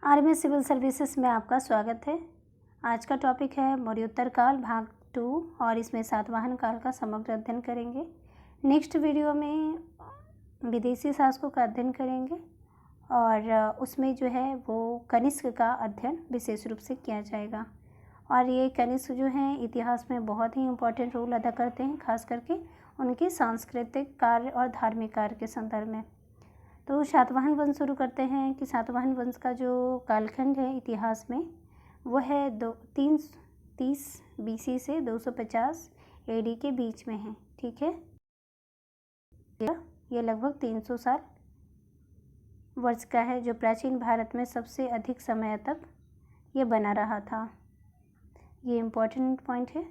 Army civil services में आपका स्वागत है। आज का टॉपिक है मौर्योत्तर काल भाग 2 और इसमें सातवाहन काल का समग्र अध्ययन करेंगे। नेक्स्ट वीडियो में विदेशी शासकों का अध्ययन करेंगे और उसमें जो है वो कनिष्क का अध्ययन विशेष रूप से किया जाएगा। और ये कनिष्क जो हैं इतिहास में बहुत ही इम्पोर्टेंट रोल अदा करते हैं, खास करके उनके सांस्कृतिक कार्य और धार्मिक कार्य के संदर्भ में। तो सातवाहन वंश शुरू करते हैं कि सातवाहन वंश का जो कालखंड है इतिहास में वो है 330 BC से 250 AD के बीच में है। ठीक है, ये लगभग 300 साल वर्ष का है, जो प्राचीन भारत में सबसे अधिक समय तक ये बना रहा था। ये इम्पोर्टेंट पॉइंट है।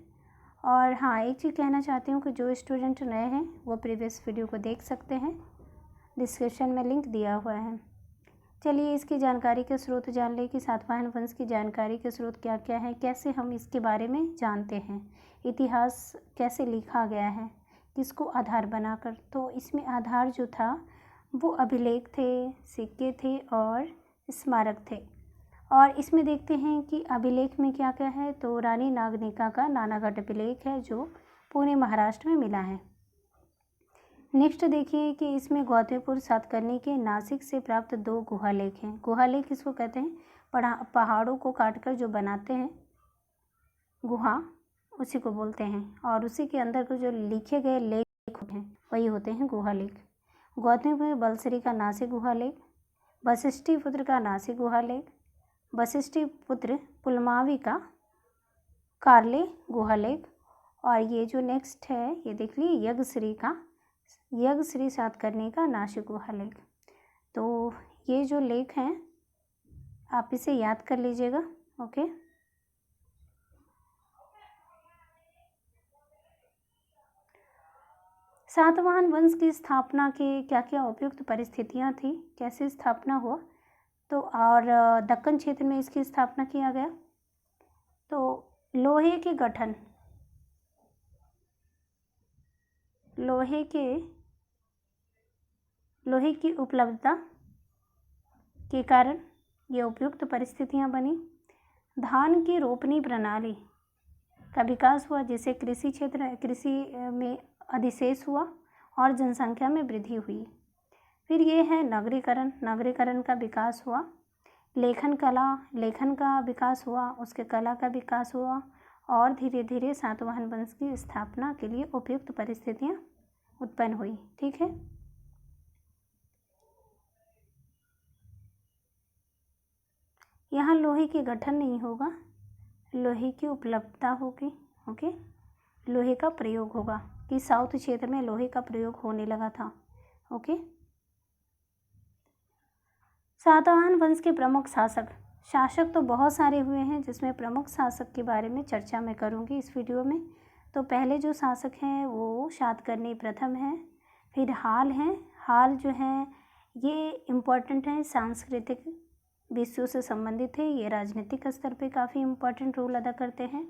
और हाँ, एक चीज़ कहना चाहती हूँ कि जो स्टूडेंट नए हैं वो प्रीवियस वीडियो को देख सकते हैं, डिस्क्रिप्शन में लिंक दिया हुआ है। चलिए इसकी जानकारी के स्रोत जान लें कि सातवाहन वंश की जानकारी के स्रोत क्या क्या है, कैसे हम इसके बारे में जानते हैं, इतिहास कैसे लिखा गया है, किसको आधार बनाकर। तो इसमें आधार जो था वो अभिलेख थे, सिक्के थे और स्मारक थे। और इसमें देखते हैं कि अभिलेख में क्या क्या है। तो रानी नागनिका का नानागढ़ अभिलेख है जो पुणे महाराष्ट्र में मिला है। नेक्स्ट देखिए कि इसमें गौतमीपुर सातकर्णी के नासिक से प्राप्त 2 गुहालेख हैं। गुहालेख किसको कहते हैं? पहाड़ों को काटकर जो बनाते हैं गुहा, उसी को बोलते हैं। और उसी के अंदर को जो लिखे गए लेख हैं वही होते हैं गुहालेख। गौतमीपुर बलसरी का नासिक गुहालेख, वशिष्ठी पुत्र का नासिक गुहालेख, वशिष्ठी पुत्र पुलमावी का कार्ले गुहालेख। और ये जो नेक्स्ट है ये देख लीजिए यज्ञश्री सातकर्णी का नासिक गुहालेख। तो ये जो लेख हैं आप इसे याद कर लीजिएगा। ओके, सातवाहन वंश की स्थापना के क्या क्या उपयुक्त परिस्थितियां थी, कैसे स्थापना हुआ। तो और दक्कन क्षेत्र में इसकी स्थापना किया गया। तो लोहे की उपलब्धता के कारण ये उपयुक्त परिस्थितियां बनी। धान की रोपनी प्रणाली का विकास हुआ, जिससे कृषि में अधिशेष हुआ और जनसंख्या में वृद्धि हुई। फिर ये है नगरीकरण का विकास हुआ। लेखन का विकास हुआ, उसके कला का विकास हुआ और धीरे धीरे सातवाहन वंश की स्थापना के लिए उपयुक्त परिस्थितियां उत्पन्न हुई। ठीक है, यहाँ लोहे की गठन नहीं होगा, लोहे की उपलब्धता होगी। ओके, लोहे का प्रयोग होगा कि साउथ क्षेत्र में लोहे का प्रयोग होने लगा था। ओके, सातवाहन वंश के प्रमुख शासक तो बहुत सारे हुए हैं, जिसमें प्रमुख शासक के बारे में चर्चा मैं करूंगी इस वीडियो में। तो पहले जो शासक हैं वो सातकर्णी प्रथम हैं। फिर हाल जो हैं ये इम्पोर्टेंट हैं, सांस्कृतिक विषयों से संबंधित है, ये राजनीतिक स्तर पे काफ़ी इम्पोर्टेंट रोल अदा करते हैं।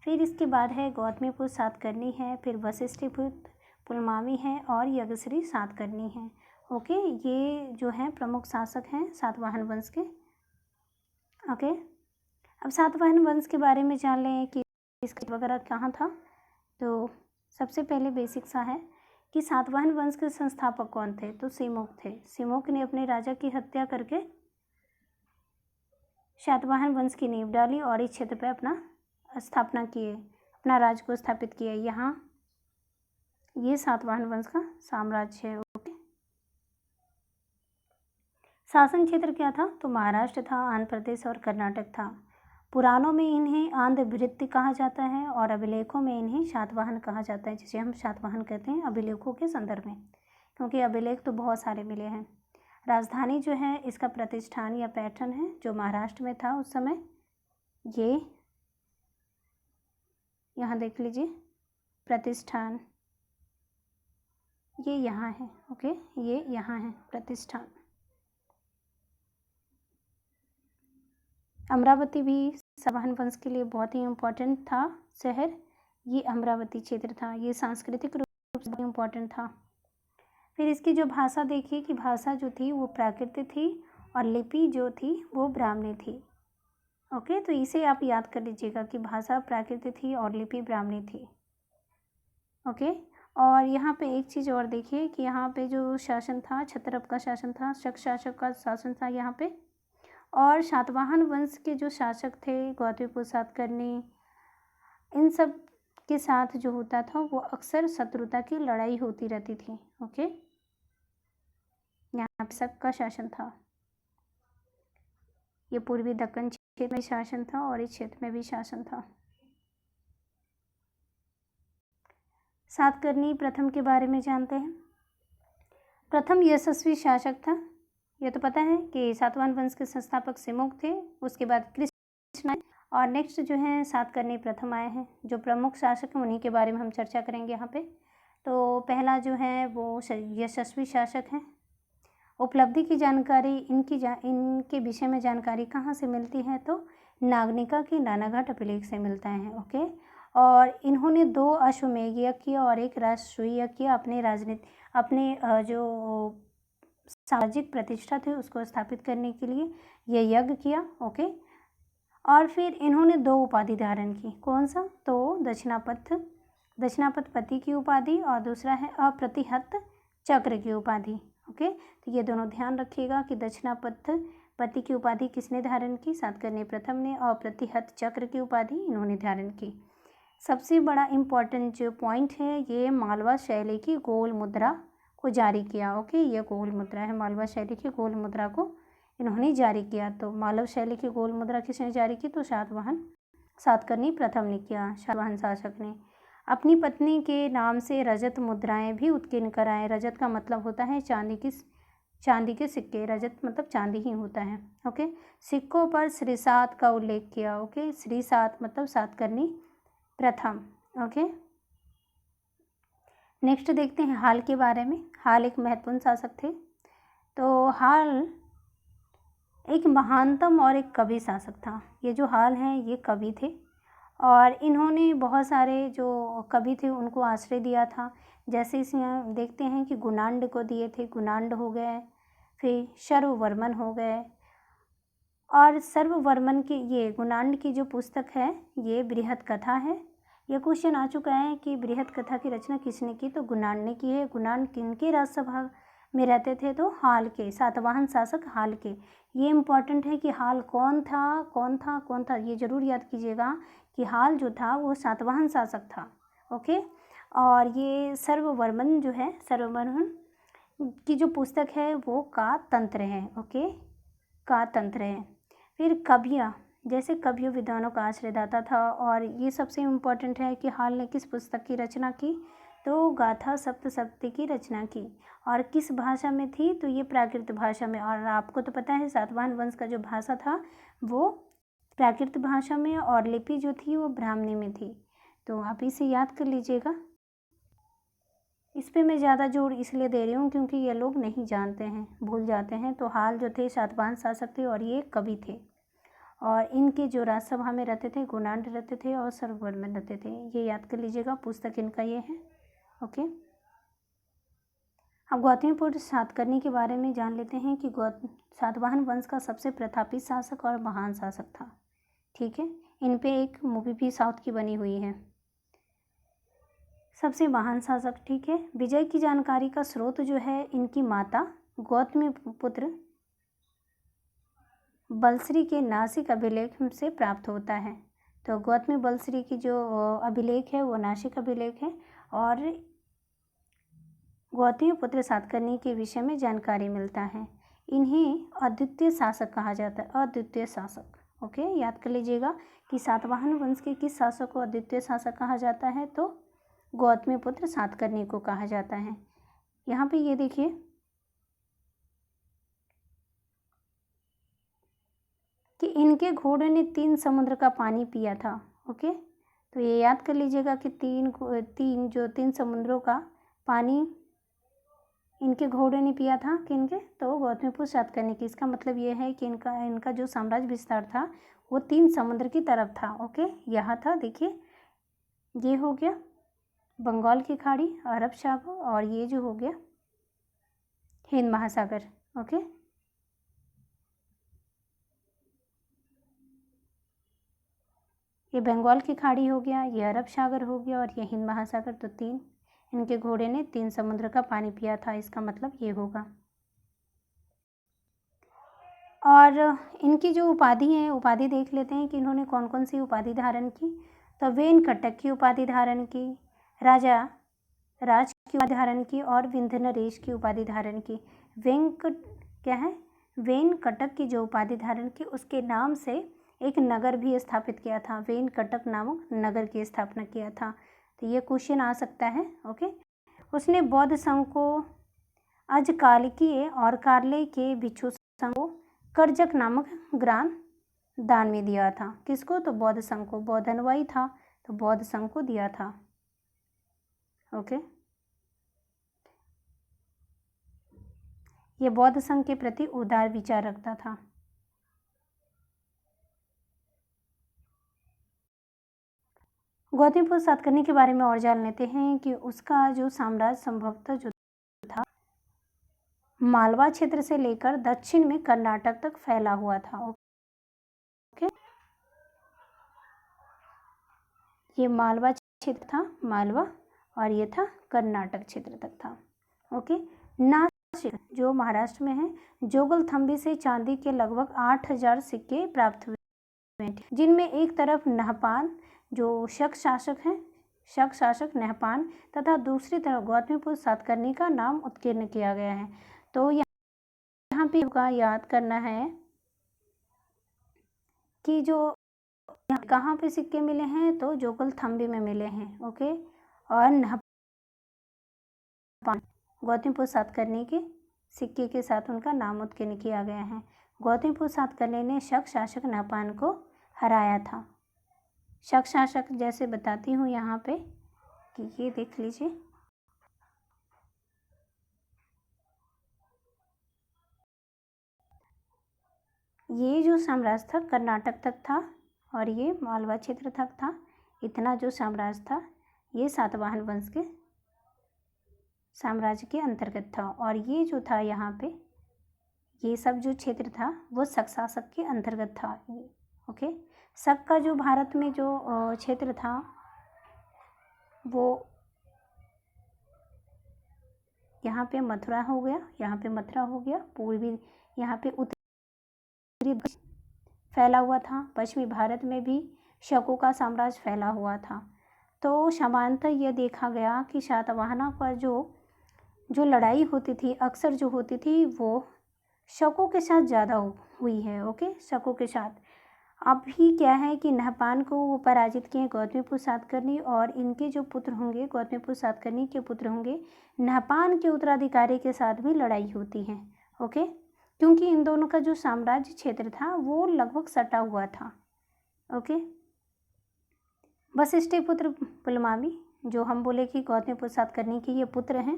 फिर इसके बाद है गौतमीपुर सातकर्णी है, फिर वशिष्ठीपुत्र पुलमावी है और यज्ञश्री सातकर्णी है। ओके, ये जो हैं प्रमुख शासक हैं सातवाहन वंश के। ओके, अब सातवाहन वंश के बारे में जान लें कि इसका वगैरह कहाँ था। तो सबसे पहले बेसिक सा है कि सातवाहन वंश के संस्थापक कौन थे। तो सिमुक थे। सिमुक ने अपने राजा की हत्या करके सातवाहन वंश की नींव डाली और इस क्षेत्र पर अपना स्थापना किए, अपना राज्य को स्थापित किया। यहाँ ये सातवाहन वंश का साम्राज्य है। ओके, शासन क्षेत्र क्या था? तो महाराष्ट्र था, आंध्र प्रदेश और कर्नाटक था। पुराणों में इन्हें आंध्र भृत्य कहा जाता है और अभिलेखों में इन्हें सातवाहन कहा जाता है, जिसे हम सातवाहन कहते हैं अभिलेखों के संदर्भ में, क्योंकि अभिलेख तो बहुत सारे मिले हैं। राजधानी जो है इसका प्रतिष्ठान या पैटर्न है जो महाराष्ट्र में था उस समय। ये यहाँ देख लीजिए प्रतिष्ठान, ये यहाँ है। ओके, ये यहाँ है प्रतिष्ठान। अमरावती भी सातवाहन वंश के लिए बहुत ही इम्पोर्टेंट था शहर। ये अमरावती क्षेत्र था, ये सांस्कृतिक रूप से इम्पोर्टेंट था। फिर इसकी जो भाषा देखिए कि भाषा जो थी वो प्राकृत थी और लिपि जो थी वो ब्राह्मणी थी। ओके, तो इसे आप याद कर लीजिएगा कि भाषा प्राकृत थी और लिपि ब्राह्मणी थी। ओके, और यहाँ पे एक चीज़ और देखिए कि यहाँ पे जो शासन था, क्षत्रप का शासन था, शक शासक का शासन था यहाँ पे, और सातवाहन वंश के जो शासक थे, गौतमीपुत्र सातकर्णी, इन सब के साथ जो होता था वो अक्सर शत्रुता की लड़ाई होती रहती थी। ओके, यहाँ पे शक का शासन था, ये पूर्वी दक्कन क्षेत्र में शासन था और इस क्षेत्र में भी शासन था। सातकर्णी प्रथम के बारे में जानते हैं। प्रथम यशस्वी शासक था, ये तो पता है कि सातवाहन वंश के संस्थापक सिमुक थे, उसके बाद कृष्ण, और नेक्स्ट जो है सातकर्णी प्रथम आए हैं। जो प्रमुख शासक हैं उन्हीं के बारे में हम चर्चा करेंगे यहाँ पे। तो पहला जो है वो यशस्वी शासक हैं। उपलब्धि की जानकारी इनके विषय में जानकारी कहाँ से मिलती है, तो नागनिका की नानाघाट अभिलेख से मिलता है। ओके, और इन्होंने 2 अश्वमेध यज्ञ किया और 1 राजसूय यज्ञ किया। अपने जो सामाजिक प्रतिष्ठा थे उसको स्थापित करने के लिए ये यज्ञ किया। ओके, और फिर इन्होंने 2 उपाधि धारण की। कौन सा, तो दक्षिणापथ पति की उपाधि और दूसरा है अप्रतिहत चक्र की उपाधि। ओके, तो ये दोनों ध्यान रखिएगा कि दक्षिणापथ पति की उपाधि किसने धारण की, सातकर्णी प्रथम ने, और प्रतिहत चक्र की उपाधि इन्होंने धारण की। सबसे बड़ा इम्पॉर्टेंट जो पॉइंट है, ये मालवा शैली की गोल मुद्रा को जारी किया। ओके, ये गोल मुद्रा है, मालवा शैली की गोल मुद्रा को इन्होंने जारी किया। तो मालव शैली की गोल मुद्रा किसने जारी की, तो सातकर्णी प्रथम ने किया, सातवाहन शासक ने। अपनी पत्नी के नाम से रजत मुद्राएं भी उत्कीर्ण कराएं। रजत का मतलब होता है चांदी के सिक्के, रजत मतलब चांदी ही होता है। ओके, सिक्कों पर श्री 7 का उल्लेख किया। ओके, श्री 7 मतलब सातकर्णी प्रथम। ओके, नेक्स्ट देखते हैं हाल के बारे में। हाल एक महत्वपूर्ण शासक थे। तो हाल एक महानतम और एक कवि शासक था। ये जो हाल हैं ये कवि थे और इन्होंने बहुत सारे जो कवि थे उनको आश्रय दिया था। जैसे इसमें देखते हैं कि गुणांड को दिए थे, गुणांड हो गए, फिर सर्ववर्मन हो गए, और सर्ववर्मन की ये गुणांड की जो पुस्तक है ये बृहत कथा है। ये क्वेश्चन आ चुका है कि बृहत कथा की रचना किसने की, तो गुणांड ने की है। गुणांड किनके राजसभा में रहते थे, तो हाल के, सातवाहन शासक हाल के। ये इम्पॉर्टेंट है कि हाल कौन था, ये जरूर याद कीजिएगा कि हाल जो था वो सातवाहन शासक था। ओके, और ये सर्ववर्मन जो है, सर्ववर्मन की जो पुस्तक है वो का तंत्र है। ओके, का तंत्र है। फिर कवियाँ, जैसे कवियों विद्वानों का आश्रयदाता था। और ये सबसे इम्पोर्टेंट है कि हाल ने किस पुस्तक की रचना की, तो गाथा सप्तशती की रचना की। और किस भाषा में थी, तो ये प्राकृत भाषा में। और आपको तो पता है सातवाहन वंश का जो भाषा था वो प्राकृत भाषा में, और लिपि जो थी वो ब्राह्मणी में थी। तो आप इसे याद कर लीजिएगा। इस पे मैं ज़्यादा जोर इसलिए दे रही हूँ क्योंकि ये लोग नहीं जानते हैं, भूल जाते हैं। तो हाल जो थे सातवाहन शासक थे और ये कवि थे, और इनके जो राजसभा में रहते थे गुणांड रहते थे और सर्ववर्मन रहते थे। ये याद कर लीजिएगा, पुस्तक इनका ये है। ओके, अब गौतमीपुत्र सातकर्णी के बारे में जान लेते हैं कि सातवाहन वंश का सबसे प्रतापी शासक और महान शासक था। ठीक है, इन पे एक मूवी भी साउथ की बनी हुई है, सबसे महान शासक। ठीक है, विजय की जानकारी का स्रोत जो है इनकी माता गौतमीपुत्र बलश्री के नासिक अभिलेख से प्राप्त होता है। तो गौतमी बलश्री की जो अभिलेख है वो नासिक अभिलेख है, और गौतमीपुत्र सातकर्णी के विषय में जानकारी मिलता है। इन्हें अद्वितीय शासक कहा जाता है, अद्वितीय शासक। ओके, याद कर लीजिएगा कि सातवाहन वंश के किस शासक को अद्वितीय शासक कहा जाता है, तो गौतमीपुत्र सातकर्णी को कहा जाता है। यहाँ पे ये देखिए कि इनके घोड़े ने 3 समुद्र का पानी पिया था। ओके, तो ये याद कर लीजिएगा कि तीन समुद्रों का पानी इनके घोड़े ने पिया था। किनके, तो गौतमीपुत्र सातकर्णी की। इसका मतलब ये है कि इनका जो साम्राज्य विस्तार था वो 3 समुद्र की तरफ था। ओके, यहाँ था, देखिए ये हो गया बंगाल की खाड़ी, अरब सागर, और ये जो हो गया हिंद महासागर। ओके, ये बंगाल की खाड़ी हो गया, ये अरब सागर हो गया और ये हिंद महासागर। तो 3, इनके घोड़े ने 3 समुद्र का पानी पिया था, इसका मतलब ये होगा। और इनकी जो उपाधि है, उपाधि देख लेते हैं कि इन्होंने कौन कौन सी उपाधि धारण की। तो वेंकटक की उपाधि धारण की, राजा राज की उपाधि धारण की और विंध्य नरेश की उपाधि धारण की। क्या है, वेंकटक की जो उपाधि धारण की, उसके नाम से एक नगर भी स्थापित किया था, वेंकटक नामक नगर की स्थापना किया था। तो ये क्वेश्चन आ सकता है। ओके। उसने बौद्ध संघ को अजकालिकीय और कार्ले के भिक्षु संघ को करजक नामक ग्राम दान में दिया था। किसको? तो बौद्ध संघ को। बौद्ध अनुयायी था तो बौद्ध संघ को दिया था। ओके। ये बौद्ध संघ के प्रति उदार विचार रखता था। गौतमीपुत्र सातकर्णी के बारे में और जान लेते हैं कि उसका जो साम्राज्य संभवतः जो था मालवा क्षेत्र से लेकर दक्षिण में कर्नाटक तक फैला हुआ था। ओके। ये मालवा क्षेत्र था, मालवा, और ये था कर्नाटक क्षेत्र तक था। ओके। नासिक जो महाराष्ट्र में है, जोगलथम्बी से चांदी के लगभग 8000 सिक्के प्राप्त हुए, जिनमें एक तरफ नहपान जो शक शासक नहपान तथा दूसरी तरफ गौतमीपुत्र सातकर्णी का नाम उत्कीर्ण किया गया है। तो यहाँ पे का याद करना है कि जो कहाँ पे सिक्के मिले हैं, तो जोगलथम्बी में मिले हैं। ओके। और नहपान गौतमीपुत्र सातकर्णी के सिक्के के साथ उनका नाम उत्कीर्ण किया गया है। गौतमीपुत्र सातकर्णी ने शक शासक नहपान को हराया था। शक शासक जैसे बताती हूँ यहाँ पे कि ये देख लीजिए, ये जो साम्राज्य था कर्नाटक तक था और ये मालवा क्षेत्र तक था। इतना जो साम्राज्य था ये सातवाहन वंश के साम्राज्य के अंतर्गत था। और ये जो था यहाँ पे ये सब जो क्षेत्र था वो शक शासक के अंतर्गत था। ओके। शक का जो भारत में जो क्षेत्र था वो यहाँ पे मथुरा हो गया, यहाँ पे मथुरा हो गया, पूर्वी यहाँ पे उत्तरी फैला हुआ था। पश्चिमी भारत में भी शकों का साम्राज्य फैला हुआ था। तो समानतः यह देखा गया कि सातवाहनों का जो लड़ाई होती थी, अक्सर जो होती थी वो शकों के साथ ज़्यादा हुई है। ओके, शकों के साथ। अभी क्या है कि नहपान को वो पराजित किए गौतमीपुत्र सातकर्णी, और इनके जो पुत्र होंगे गौतमीपुत्र सातकर्णी के पुत्र होंगे नहपान के उत्तराधिकारी के साथ भी लड़ाई होती है। ओके, क्योंकि इन दोनों का जो साम्राज्य क्षेत्र था वो लगभग सटा हुआ था। ओके। वशिष्ठ पुत्र पुलमावी, जो हम बोले कि गौतमीपुत्र सातकर्णी के ये पुत्र हैं।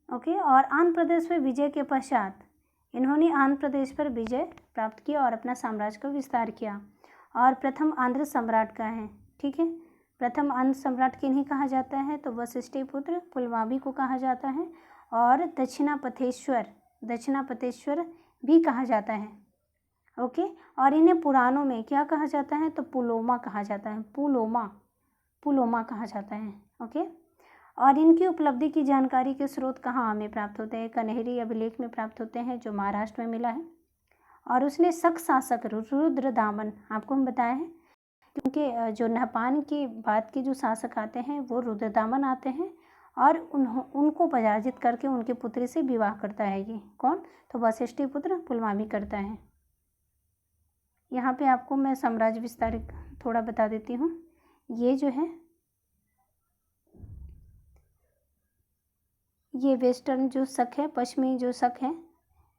ओके। और आंध्र प्रदेश में विजय के पश्चात इन्होंने आंध्र प्रदेश पर विजय प्राप्त किया और अपना साम्राज्य का विस्तार किया, और प्रथम आंध्र सम्राट का है। ठीक है, प्रथम आंध्र सम्राट किन्हीं कहा जाता है, तो वशिष्ठ पुत्र पुलमावी को कहा जाता है, और दक्षिणापतेश्वर भी कहा जाता है। ओके। और इन्हें पुराणों में क्या कहा जाता है, तो पुलोमा कहा जाता है, पुलोमा कहा जाता है। ओके। और इनकी उपलब्धि की जानकारी के स्रोत कहाँ हमें प्राप्त होते हैं? कन्हेरी अभिलेख में प्राप्त होते हैं, जो महाराष्ट्र में मिला है। और उसने शक शासक रुद्रदामन, आपको हम बताए हैं, क्योंकि जो नहपान की बात के जो शासक आते हैं वो रुद्रदामन आते हैं, और उनको पराजित करके उनके पुत्री से विवाह करता है। ये कौन? तो वशिष्ठ पुत्र पुलमावी करता है। यहाँ पे आपको मैं साम्राज्य विस्तार थोड़ा बता देती हूँ। ये जो है ये वेस्टर्न जो शक है, पश्चिमी जो शक है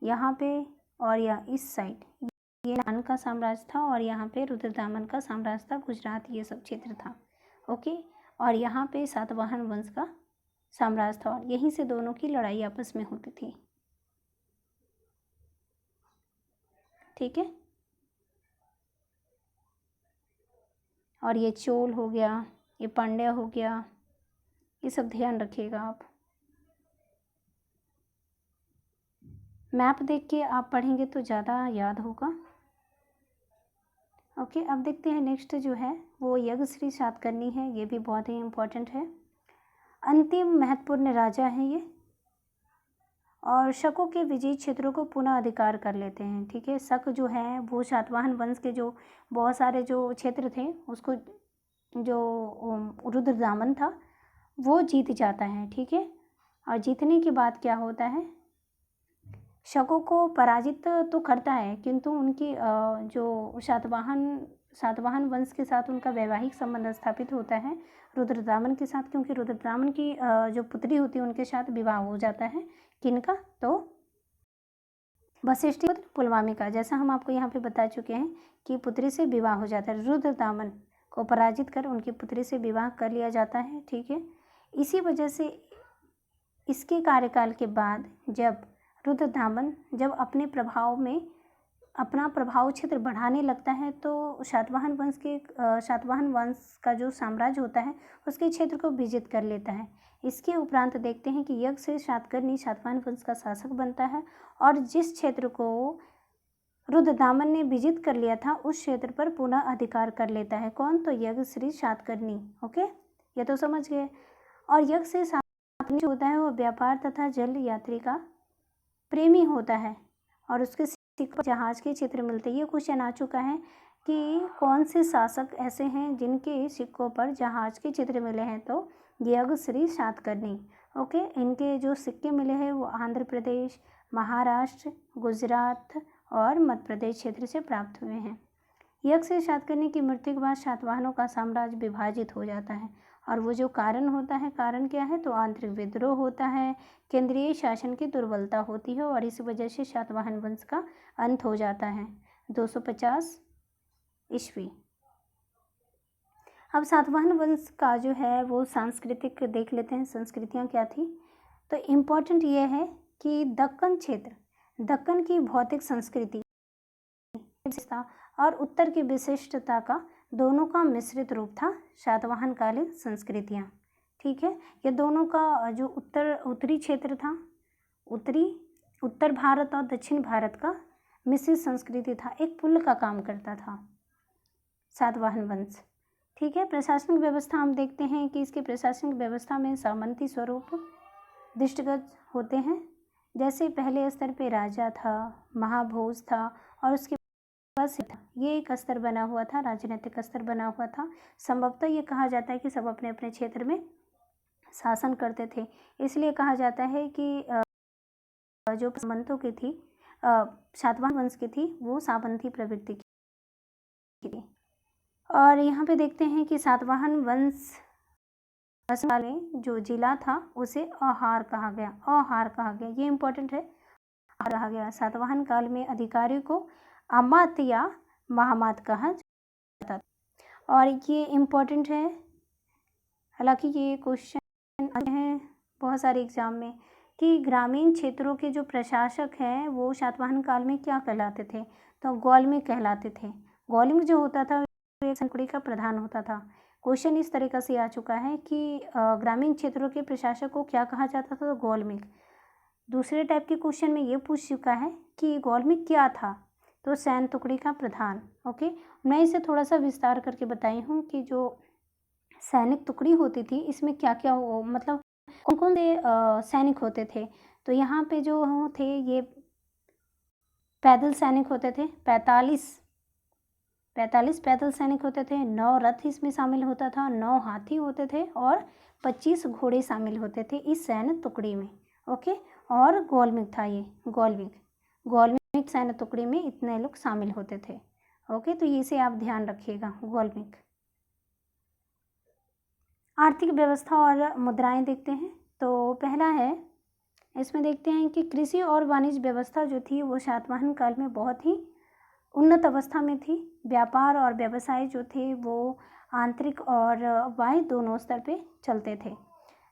यहाँ पे, और या इस साइड ये नहपान का साम्राज्य था, और यहाँ पे रुद्रदामन का साम्राज्य था, गुजरात ये सब क्षेत्र था। ओके। और यहाँ पे सातवाहन वंश का साम्राज्य था, और यहीं से दोनों की लड़ाई आपस में होती थी। ठीक है। और ये चोल हो गया, ये पांड्या हो गया, ये सब ध्यान रखिएगा आप। मैप देख के आप पढ़ेंगे तो ज़्यादा याद होगा। ओके, अब देखते हैं नेक्स्ट जो है वो यज्ञश्री सातकर्णी है। ये भी बहुत ही इम्पोर्टेंट है। अंतिम महत्वपूर्ण राजा हैं ये, और शकों के विजयी क्षेत्रों को पुनः अधिकार कर लेते हैं। ठीक है, शक जो है वो सातवाहन वंश के जो बहुत सारे जो क्षेत्र थे उसको जो रुद्रदामन था वो जीत जाता है। ठीक है, और जीतने के बाद क्या होता है, शकों को पराजित तो करता है, किंतु उनकी जो सातवाहन वंश के साथ उनका वैवाहिक संबंध स्थापित होता है रुद्रदामन के साथ, क्योंकि रुद्रदामन की जो पुत्री होती है उनके साथ विवाह हो जाता है। किनका? तो वशिष्ठ पुत्र पुलमामी का। जैसा हम आपको यहाँ पे बता चुके हैं कि पुत्री से विवाह हो जाता है, रुद्रदामन को पराजित कर उनकी पुत्री से विवाह कर लिया जाता है। ठीक है, इसी वजह से इसके कार्यकाल के बाद जब रुद्रदामन जब अपना प्रभाव क्षेत्र बढ़ाने लगता है तो सातवाहन वंश का जो साम्राज्य होता है उसके क्षेत्र को विजित कर लेता है। इसके उपरांत देखते हैं कि यज्ञश्री सातकर्णी सातवाहन वंश का शासक बनता है, और जिस क्षेत्र को रुद्रदामन ने विजित कर लिया था उस क्षेत्र पर पुनः अधिकार कर लेता है। कौन? तो यज्ञश्री सातकर्णी। ओके, ये तो समझ गए। और यज्ञश्री सातकर्णी जो होता है वो व्यापार तथा जल यात्री का प्रेमी होता है, और उसके सिक्कों जहाज के चित्र मिलते हैं। ये क्वेश्चन आ चुका है कि कौन से शासक ऐसे हैं जिनके सिक्कों पर जहाज के चित्र मिले हैं, तो यज्ञश्री सातकर्णी। ओके, इनके जो सिक्के मिले हैं वो आंध्र प्रदेश, महाराष्ट्र, गुजरात और मध्य प्रदेश क्षेत्र से प्राप्त हुए हैं। यज्ञश्री सातकर्णी की मृत्यु के बाद सातवाहनों का साम्राज्य विभाजित हो जाता है, और वो जो कारण होता है, कारण क्या है? तो आंतरिक विद्रोह होता है, केंद्रीय शासन की दुर्बलता होती है, और इस वजह से सातवाहन वंश का अंत हो जाता है 250 ईस्वी। अब सातवाहन वंश का जो है वो सांस्कृतिक देख लेते हैं, संस्कृतियाँ क्या थी। तो इम्पोर्टेंट ये है कि दक्कन की भौतिक संस्कृति और उत्तर की विशिष्टता का दोनों का मिश्रित रूप था सातवाहन कालीन संस्कृतियाँ। ठीक है, ये दोनों का जो उत्तरी क्षेत्र था, उत्तर भारत और दक्षिण भारत का मिश्रित संस्कृति था, एक पुल का काम करता था सातवाहन वंश। ठीक है, प्रशासनिक व्यवस्था हम देखते हैं कि इसकी प्रशासनिक व्यवस्था में सामंती स्वरूप दृष्टिगत होते हैं। जैसे पहले स्तर पे राजा था, महाभोज था, और उसके बस था, ये एक स्तर बना हुआ था, राजनीतिक स्तर बना हुआ था। संभवतः ये कहा जाता है कि सब अपने अपने क्षेत्र में शासन करते थे, इसलिए कहा जाता है कि जो सामंतों की थी, सातवाहन वंश की थी, वो सामंती प्रवृत्ति की थी। और यहाँ पे देखते हैं कि सातवाहन वंश में जो जिला था उसे औहार कहा गया। ये इम्पोर्टेंट है, कहा गया। सातवाहन काल में अधिकारी को अमात्य या महामात कहा जाता था, और ये इम्पोर्टेंट है। हालांकि ये क्वेश्चन आते हैं बहुत सारे एग्जाम में कि ग्रामीण क्षेत्रों के जो प्रशासक हैं वो सातवाहन काल में क्या कहलाते थे, तो गौलमिक कहलाते थे। गौलमिक जो होता था एक टुकड़ी का प्रधान होता था। क्वेश्चन इस तरीक़ा से आ चुका है कि ग्रामीण क्षेत्रों के प्रशासक को क्या कहा जाता था, तो गौलमिक। दूसरे टाइप के क्वेश्चन में ये पूछ चुका है कि गौलमिक क्या था, तो सैन्य टुकड़ी का प्रधान। ओके, मैं इसे थोड़ा सा विस्तार करके बताई हूँ कि जो सैनिक टुकड़ी होती थी इसमें क्या क्या मतलब कौन कौन से सैनिक होते थे। तो यहाँ पे जो थे ये पैदल सैनिक होते थे, 45 पैदल सैनिक होते थे, 9 रथ इसमें शामिल होता था, 9 हाथी होते थे, और 25 घोड़े शामिल होते थे इस सैन्य टुकड़ी में। ओके, और गौलमिक था ये, गौलमिक सैन्य टुकड़ी में इतने लोग शामिल होते थे। ओके, तो इसे आप ध्यान रखिएगा, गौलमिक। आर्थिक व्यवस्था और मुद्राएं देखते हैं। तो पहला है, इसमें देखते हैं कि कृषि और वाणिज्य व्यवस्था जो थी वो सातवाहन काल में बहुत ही उन्नत अवस्था में थी। व्यापार और व्यवसाय जो थे वो आंतरिक और बाह्य दोनों स्तर पे चलते थे।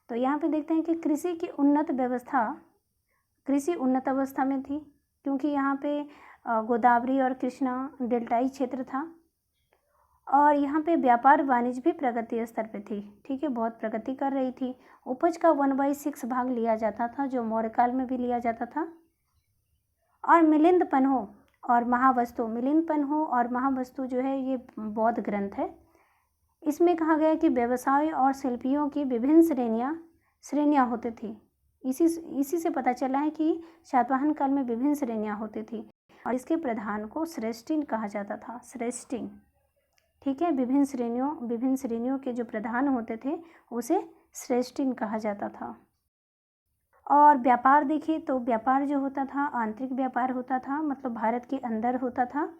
तो यहाँ पे देखते हैं कि कृषि उन्नत अवस्था में थी, क्योंकि यहाँ पे गोदावरी और कृष्णा डेल्टाई क्षेत्र था, और यहाँ पे व्यापार वाणिज्य भी प्रगति स्तर पे थी। ठीक है, बहुत प्रगति कर रही थी। उपज का 1/6 भाग लिया जाता था, जो मौर्य काल में भी लिया जाता था। और मिलिंद पन्हों और महावस्तु मिलिंदपन्हु और महावस्तु जो है ये बौद्ध ग्रंथ है। इसमें कहा गया कि व्यवसाय और शिल्पियों की विभिन्न श्रेणियाँ होती थी। इसी से पता चला है कि सातवाहन काल में विभिन्न श्रेणियाँ होती थी और इसके प्रधान को श्रेष्ठिन कहा जाता था। श्रेष्ठिन, ठीक है। विभिन्न श्रेणियों के जो प्रधान होते थे उसे श्रेष्ठिन कहा जाता था। और व्यापार देखिए तो व्यापार जो होता था आंतरिक व्यापार होता था, मतलब भारत के अंदर होता था,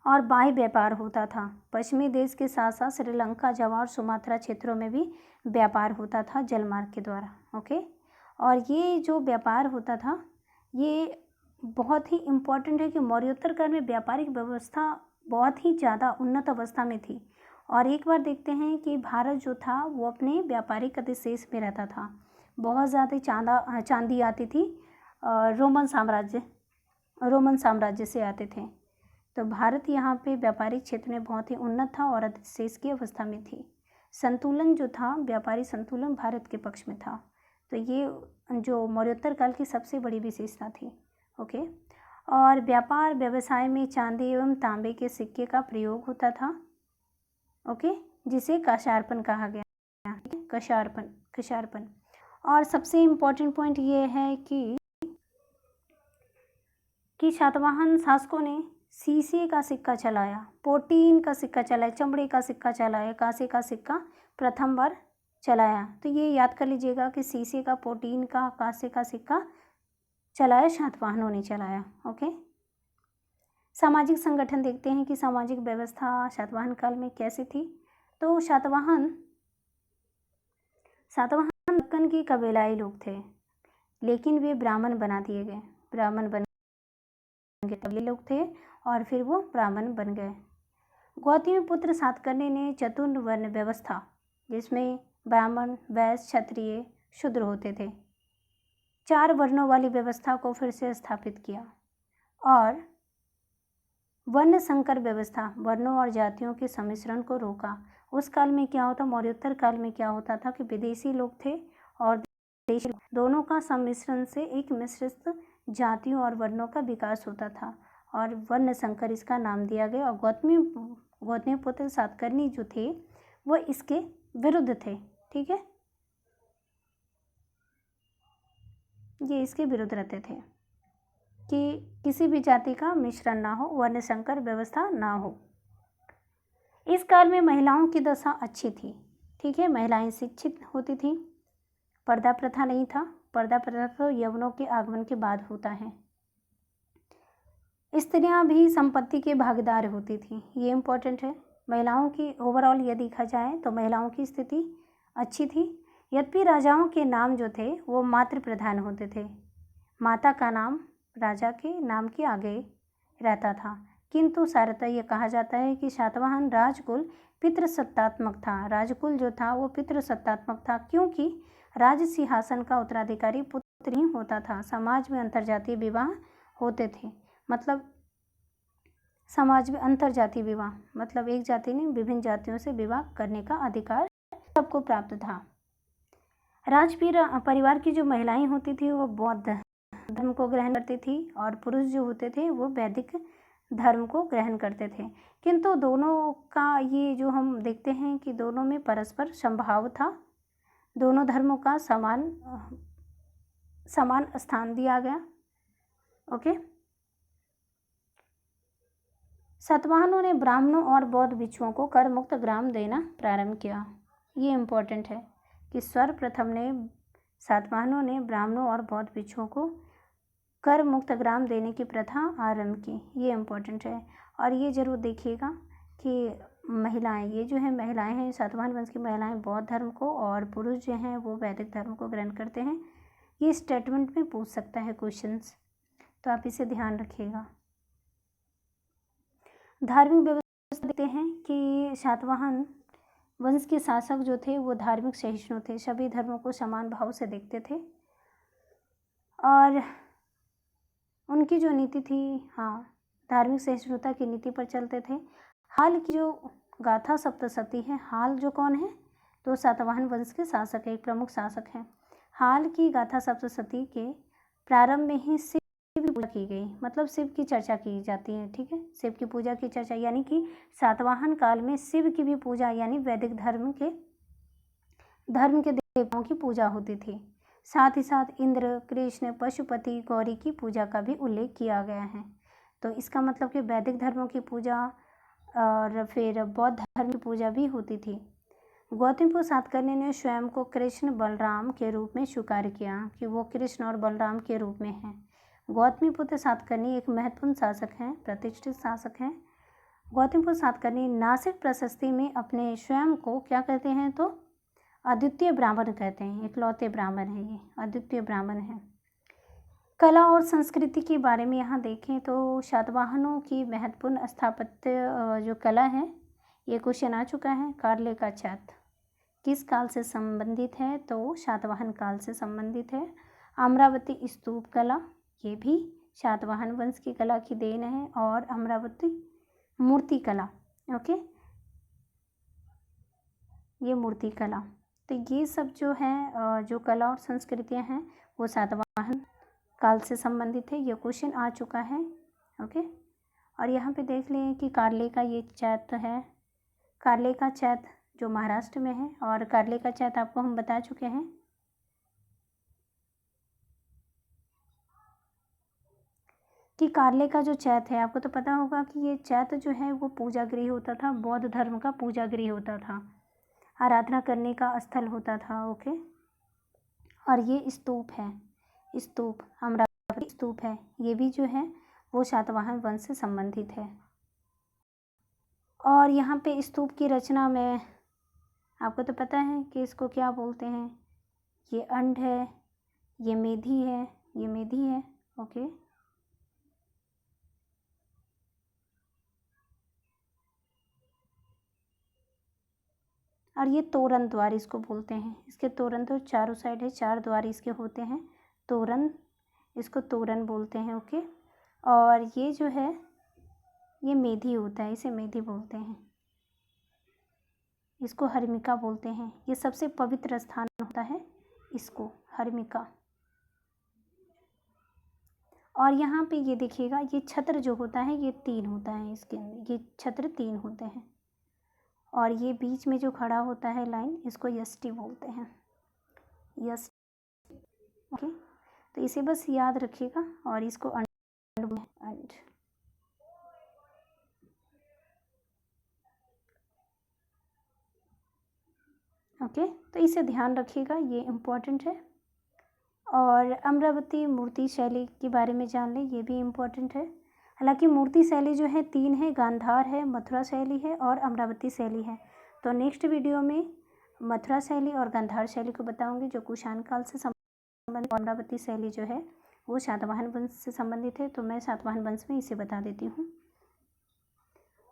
और बाह्य व्यापार होता था। पश्चिमी देश के साथ साथ श्रीलंका, जावा और सुमात्रा क्षेत्रों में भी व्यापार होता था जलमार्ग के द्वारा। ओके, और ये जो व्यापार होता था ये बहुत ही इम्पोर्टेंट है कि मौर्योत्तर काल में व्यापारिक व्यवस्था बहुत ही ज़्यादा उन्नत अवस्था में थी। और एक बार देखते हैं कि भारत जो था वो अपने व्यापारिक अधिशेष में रहता था। बहुत ज़्यादा चांदी आती थी, रोमन साम्राज्य से आते थे। तो भारत यहाँ पे व्यापारिक क्षेत्र में बहुत ही उन्नत था और अधिशेष की अवस्था में थी। संतुलन जो था, व्यापारी संतुलन भारत के पक्ष में था। तो ये जो मौर्योत्तर काल की सबसे बड़ी विशेषता थी। ओके, और व्यापार व्यवसाय में चांदी एवं तांबे के सिक्के का प्रयोग होता था। ओके, जिसे कशार्पण कहा गया। कशार्पण। और सबसे इम्पोर्टेंट पॉइंट ये है कि सातवाहन शासकों ने शीशे का सिक्का चलाया, पोटीन का सिक्का चलाया, चमड़े का सिक्का चलाया, कांसे का सिक्का प्रथम बार चलाया। तो ये याद कर लीजिएगा कि शीशे का, पोटीन का, कांसे का सिक्का चलाया सातवाहनों ने चलाया। ओके, सामाजिक संगठन देखते हैं कि सामाजिक व्यवस्था सातवाहन काल में कैसी थी। तो सातवाहन दक्कन के कबीलाई लोग थे, लेकिन वे ब्राह्मण बना दिए गए। ब्राह्मण बन गए, कबीले लोग थे और फिर वो ब्राह्मण बन गए। गौतमीपुत्र सातकर्णी ने चतुर्वर्ण व्यवस्था, जिसमें ब्राह्मण, वैश्य, क्षत्रिय, शूद्र होते थे, 4 वर्णों वाली व्यवस्था को फिर से स्थापित किया। और वर्ण संकर व्यवस्था, वर्णों और जातियों के सम्मिश्रण को रोका। उस काल में क्या होता, मौर्योत्तर काल में क्या होता था कि विदेशी लोग थे और देशी, दोनों का सम्मिश्रण से एक मिश्रित जातियों और वर्णों का विकास होता था और वर्ण संकर इसका नाम दिया गया। और गौतमीपुत्र सातकर्णी जो थे वो इसके विरुद्ध थे। ठीक है, ये इसके विरुद्ध रहते थे कि किसी भी जाति का मिश्रण ना हो, वर्ण संकर व्यवस्था ना हो। इस काल में महिलाओं की दशा अच्छी थी। ठीक है, महिलाएं शिक्षित होती थीं, पर्दा प्रथा नहीं था। पर्दा प्रथा तो यवनों के आगमन के बाद होता है। स्त्रियां भी संपत्ति के भागीदार होती थीं, ये इम्पोर्टेंट है। महिलाओं की ओवरऑल ये देखा जाए तो महिलाओं की स्थिति अच्छी थी। यद्यपि राजाओं के नाम जो थे वो मातृ प्रधान होते थे, माता का नाम राजा के नाम के आगे रहता था। किंतु सारतः ये कहा जाता है कि सातवाहन राजकुल पितृसत्तात्मक था। राजकुल जो था वो पितृसत्तात्मक था, क्योंकि राज सिंहासन का उत्तराधिकारी पुत्र ही होता था। समाज में अंतर्जातीय विवाह होते थे, मतलब समाज में अंतर्जातीय विवाह मतलब एक जाति ने विभिन्न जातियों से विवाह करने का अधिकार सबको प्राप्त था। राजवीर परिवार की जो महिलाएं होती थी वो बौद्ध धर्म को ग्रहण करती थी और पुरुष जो होते थे वो वैदिक धर्म को ग्रहण करते थे। किंतु दोनों का ये जो हम देखते हैं कि दोनों में परस्पर संभाव था, दोनों धर्मों का समान स्थान दिया गया। ओके, सातवाहनों ने ब्राह्मणों और बौद्ध भिक्षुओं को कर मुक्त ग्राम देना प्रारंभ किया। ये इम्पोर्टेंट है कि सर्वप्रथम सातवाहनों ने ब्राह्मणों और बौद्ध भिक्षुओं को कर मुक्त ग्राम देने की प्रथा आरंभ की। ये इम्पोर्टेंट है। और ये जरूर देखिएगा कि महिलाएं, ये जो है महिलाएं हैं, सातवाहन वंश की महिलाएं बौद्ध धर्म को और पुरुष जो हैं वो वैदिक धर्म को ग्रहण करते हैं। ये स्टेटमेंट में पूछ सकता है क्वेश्चंस, तो आप इसे ध्यान रखिएगा। धार्मिक व्यवस्था देखते हैं कि सातवाहन वंश के शासक जो थे वो धार्मिक सहिष्णु थे, सभी धर्मों को समान भाव से देखते थे और उनकी जो नीति थी, धार्मिक सहिष्णुता की नीति पर चलते थे। हाल की जो गाथा सप्तशती है, हाल जो कौन है तो सातवाहन वंश के शासक है, एक प्रमुख शासक हैं। हाल की गाथा सप्तशती के प्रारंभ में ही शिव की गई, मतलब शिव की चर्चा की जाती है, ठीक है, शिव की पूजा की चर्चा, यानी कि सातवाहन काल में शिव की भी पूजा यानी वैदिक धर्म के देवताओं की पूजा होती थी। साथ ही साथ इंद्र, कृष्ण, पशुपति, गौरी की पूजा का भी उल्लेख किया गया है। तो इसका मतलब कि वैदिक धर्मों की पूजा और फिर बौद्ध धर्म की पूजा भी होती थी। गौतमीपुत्र सातकर्णी ने स्वयं को कृष्ण बलराम के रूप में स्वीकार किया कि वो कृष्ण और बलराम के रूप में हैं। गौतमीपुत्र सातकर्णी एक महत्वपूर्ण शासक हैं, प्रतिष्ठित शासक हैं। गौतमीपुत्र सातकर्णी नासिक प्रशस्ति में अपने स्वयं को क्या कहते हैं, तो अद्वितीय ब्राह्मण कहते हैं, इकलौते ब्राह्मण हैं, ये अद्वितीय ब्राह्मण हैं। कला और संस्कृति के बारे में यहाँ देखें तो सातवाहनों की महत्वपूर्ण स्थापत्य जो कला है, ये क्वेश्चन आ चुका है। कारले का चैत्य किस काल से संबंधित है, तो सातवाहन काल से संबंधित है। अमरावती स्तूप कला, ये भी सातवाहन वंश की कला की देन है। और अमरावती मूर्ति कला, ओके, ये मूर्ति कला, तो ये सब जो है जो कला और संस्कृतियाँ हैं वो सातवाहन काल से संबंधित है। ये क्वेश्चन आ चुका है, ओके। और यहाँ पे देख लें कि कारले का ये चैत्य है, कारले का चैत्य जो महाराष्ट्र में है, और कारले का चैत्य आपको हम बता चुके हैं। कि कारले का जो चैत्य है, आपको तो पता होगा कि ये चैत्य जो है वो पूजा गृह होता था, बौद्ध धर्म का पूजा गृह होता था, आराधना करने का स्थल होता था, ओके। और ये स्तूप है, स्तूप अमरावती स्तूप है, ये भी जो है वो सातवाहन वंश से संबंधित है। और यहाँ पे स्तूप की रचना में आपको तो पता है कि इसको क्या बोलते हैं, ये अंड है, ये मेधी है, ये मेधी है, ओके। और ये तोरण द्वार इसको बोलते हैं, इसके तोरण तो चारों साइड है, 4 द्वार इसके होते हैं, तोरण, इसको तोरण बोलते हैं, ओके। और ये जो है ये मेधी होता है, इसे मेधी बोलते हैं, इसको हर्मिका बोलते हैं। ये सबसे पवित्र स्थान होता है, इसको हर्मिका। और यहाँ पे ये देखिएगा, ये छत्र जो होता है ये 3 होता है, इसके अंदर ये छत्र 3 होते हैं। और ये बीच में जो खड़ा होता है लाइन, इसको यष्टि बोलते हैं, यष्टि, ओके। तो इसे बस याद रखिएगा। और इसको अंड, ओके, तो इसे ध्यान रखिएगा, ये इम्पोर्टेंट है। और अमरावती मूर्ति शैली के बारे में जान लें, ये भी इम्पोर्टेंट है। हालांकि मूर्ति शैली जो है 3 है, गांधार है, मथुरा शैली है और अमरावती शैली है। तो नेक्स्ट वीडियो में मथुरा शैली और गांधार शैली को बताऊंगी जो कुषाण काल से संबंधित। अमरावती शैली जो है वो सातवाहन वंश से संबंधित है, तो मैं सातवाहन वंश में इसे बता देती हूँ।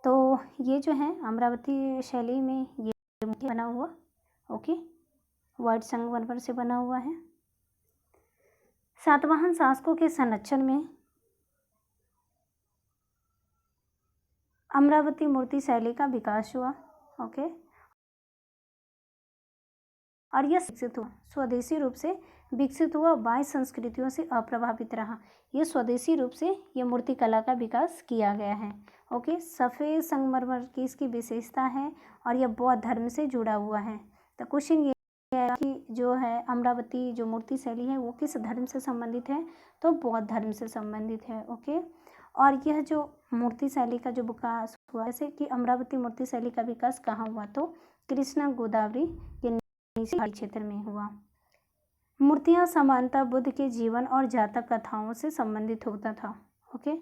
तो ये जो है अमरावती शैली में ये बना हुआ, ओके, वाइट संगमरमर से बना हुआ है। सातवाहन शासकों के संरक्षण में अमरावती मूर्ति शैली का विकास हुआ, ओके। और यह विकसित हुआ, स्वदेशी रूप से विकसित हुआ, बाह्य संस्कृतियों से अप्रभावित रहा। ये स्वदेशी रूप से ये मूर्ति कला का विकास किया गया है, ओके। सफ़ेद संगमरमर की इसकी विशेषता है और यह बौद्ध धर्म से जुड़ा हुआ है। तो क्वेश्चन ये है कि जो है अमरावती जो मूर्ति शैली है वो किस धर्म से संबंधित है, तो बौद्ध धर्म से संबंधित है, ओके। और यह जो मूर्ति शैली का जो विकास हुआ, जैसे कि अमरावती मूर्ति शैली का विकास कहाँ हुआ, तो कृष्णा गोदावरी के पहाड़ी क्षेत्र में हुआ। मूर्तियाँ समानतः बुद्ध के जीवन और जातक कथाओं से संबंधित होता था, ओके।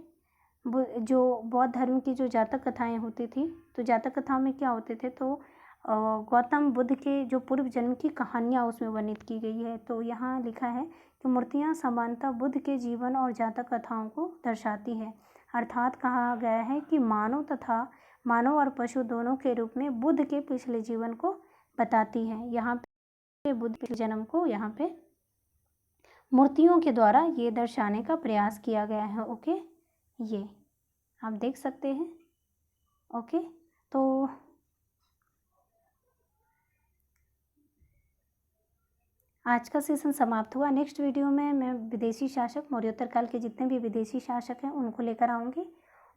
जो बौद्ध धर्म की जो जातक कथाएं होती थी, तो जातक कथाओं में क्या होते थे, तो गौतम बुद्ध के जो पूर्व जन्म की कहानियाँ उसमें वर्णित की गई है। तो यहाँ लिखा है कि मूर्तियाँ समानतः बुद्ध के जीवन और जातक कथाओं को दर्शाती है, अर्थात कहा गया है कि मानव और पशु दोनों के रूप में बुद्ध के पिछले जीवन को बताती है। यहाँ पे बुद्ध के जन्म को यहाँ पे मूर्तियों के द्वारा ये दर्शाने का प्रयास किया गया है, ओके। ये आप देख सकते हैं, ओके। तो आज का सेशन समाप्त हुआ। नेक्स्ट वीडियो में मैं विदेशी शासक, मौर्योत्तर काल के जितने भी विदेशी शासक हैं उनको लेकर आऊँगी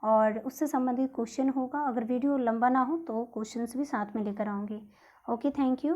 और उससे संबंधित क्वेश्चन होगा। अगर वीडियो लंबा ना हो तो क्वेश्चंस भी साथ में लेकर आऊँगी। Okay, thank you.